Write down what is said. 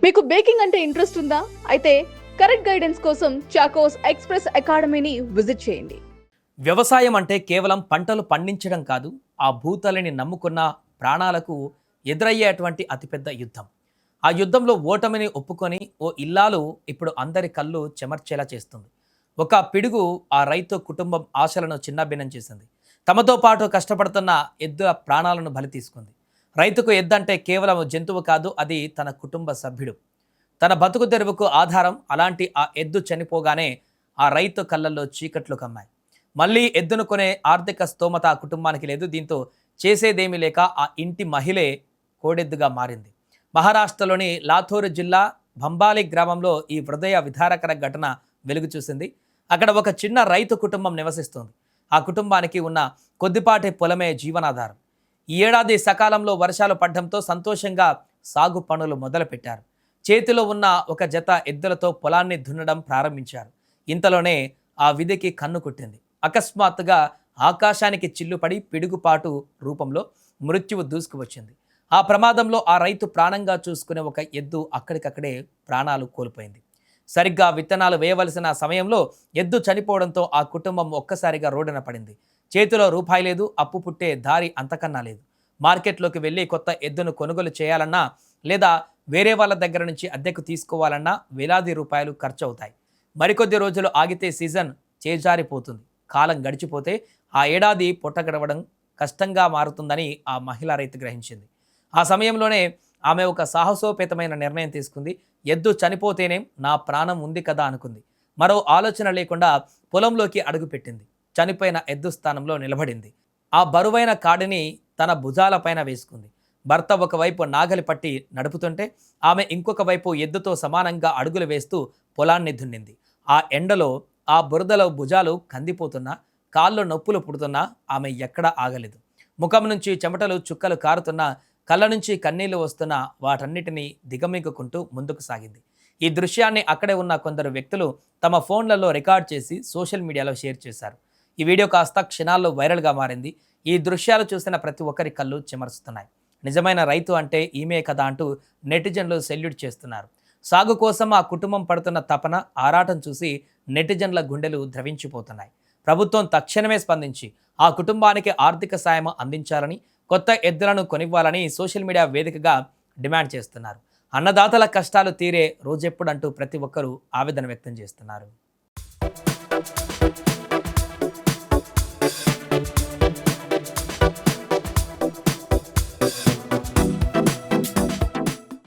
మీకు బేకింగ్ అంటే ఇంట్రెస్ట్ ఉందా? అయితే కరెక్ట్ గైడెన్స్ కోసం చాకోస్ ఎక్స్‌ప్రెస్ అకాడమీని విజిట్ చేయండి. వ్యవసాయం అంటే కేవలం పంటలు పండించడం కాదు, ఆ భూతల్లిని నమ్ముకున్న ప్రాణాలకు ఎదురయ్యేటువంటి అతిపెద్ద యుద్ధం. ఆ యుద్ధంలో ఓటమిని ఒప్పుకొని ఓ ఇల్లాలు ఇప్పుడు అందరి కళ్ళు చెమర్చేలా చేస్తుంది. ఒక పిడుగు ఆ రైతు కుటుంబం ఆశలను చిన్నాభిన్నం చేసింది. తమతో పాటు కష్టపడుతున్న ఎద్దుల ప్రాణాలను బలి తీసుకుంది. రైతుకు ఎద్దంటే కేవలం జంతువు కాదు, అది తన కుటుంబ సభ్యుడు, తన బతుకు తెరువుకు ఆధారం. అలాంటి ఆ ఎద్దు చనిపోగానే ఆ రైతు కళ్ళల్లో చీకట్లు కమ్మాయి. మళ్ళీ ఎద్దును కొనే ఆర్థిక స్తోమత ఆ కుటుంబానికి లేదు. దీంతో చేసేదేమీ లేక ఆ ఇంటి మహిళే కోడెద్దుగా మారింది. మహారాష్ట్రలోని లాథూర్ జిల్లా భంబాలి గ్రామంలో ఈ హృదయ విదారకర ఘటన వెలుగు చూసింది. అక్కడ ఒక చిన్న రైతు కుటుంబం నివసిస్తుంది. ఆ కుటుంబానికి ఉన్న కొద్దిపాటి పొలమే జీవనాధారం. ఈ ఏడాది సకాలంలో వర్షాలు పడడంతో సంతోషంగా సాగు పనులు మొదలుపెట్టారు. చేతిలో ఉన్న ఒక జత ఎద్దులతో పొలాన్ని దున్నడం ప్రారంభించారు. ఇంతలోనే ఆ విధికి కన్ను కుట్టింది. అకస్మాత్తుగా ఆకాశానికి చిల్లుపడి పిడుగుపాటు రూపంలో మృత్యువు దూసుకువచ్చింది. ఆ ప్రమాదంలో ఆ రైతు ప్రాణంగా చూసుకునే ఒక ఎద్దు అక్కడికక్కడే ప్రాణాలు కోల్పోయింది. సరిగ్గా విత్తనాలు వేయవలసిన సమయంలో ఎద్దు చనిపోవడంతో ఆ కుటుంబం ఒక్కసారిగా రోడ్డున పడింది. చేతిలో రూపాయి లేదు, అప్పు పుట్టే దారి అంతకన్నా లేదు. మార్కెట్లోకి వెళ్ళి కొత్త ఎద్దును కొనుగోలు చేయాలన్నా లేదా వేరే వాళ్ళ దగ్గర నుంచి అద్దెకు తీసుకోవాలన్నా వేలాది రూపాయలు ఖర్చు అవుతాయి. మరికొద్ది రోజులు ఆగితే సీజన్ చేజారిపోతుంది. కాలం గడిచిపోతే ఆ ఏడాది పొట్టగడవడం కష్టంగా మారుతుందని ఆ మహిళా రైతు గ్రహించింది. ఆ సమయంలోనే ఆమె ఒక సాహసోపేతమైన నిర్ణయం తీసుకుంది. ఎద్దు చనిపోతేనేం, నా ప్రాణం ఉంది కదా అనుకుంది. మరో ఆలోచన లేకుండా పొలంలోకి అడుగుపెట్టింది. చనిపోయిన ఎద్దు స్థానంలో నిలబడింది. ఆ బరువైన కాడిని తన భుజాలపైన వేసుకుంది. భర్త ఒకవైపు నాగలి పట్టి నడుపుతుంటే ఆమె ఇంకొక వైపు ఎద్దుతో సమానంగా అడుగులు వేస్తూ పొలాన్ని దున్నింది. ఆ ఎండలో, ఆ బురదలో భుజాలు కందిపోతున్నా, కాళ్ళు నొప్పులు పుడుతున్నా ఆమె ఎక్కడా ఆగలేదు. ముఖం నుంచి చెమటలు చుక్కలు కారుతున్నా, కళ్ళ నుంచి కన్నీళ్లు వస్తున్నా వాటన్నిటినీ దిగమింగుకుంటూ ముందుకు సాగింది. ఈ దృశ్యాన్ని అక్కడే ఉన్న కొందరు వ్యక్తులు తమ ఫోన్లలో రికార్డ్ చేసి సోషల్ మీడియాలో షేర్ చేశారు. ఈ వీడియో కాస్త క్షణాల్లో వైరల్గా మారింది. ఈ దృశ్యాలు చూసిన ప్రతి ఒక్కరి కళ్ళు చెమరుస్తున్నాయి. నిజమైన రైతు అంటే ఈమె కదా అంటూ నెటిజన్లు సెల్యూట్ చేస్తున్నారు. సాగు కోసం ఆ కుటుంబం పడుతున్న తపన, ఆరాటం చూసి నెటిజన్ల గుండెలు ద్రవించిపోతున్నాయి. ప్రభుత్వం తక్షణమే స్పందించి ఆ కుటుంబానికి ఆర్థిక సాయం అందించాలని, కొత్త ఎద్దులను కొనివ్వాలని సోషల్ మీడియా వేదికగా డిమాండ్ చేస్తున్నారు. అన్నదాతల కష్టాలు తీరే రోజెప్పుడంటూ ప్రతి ఒక్కరూ ఆవేదన వ్యక్తం చేస్తున్నారు.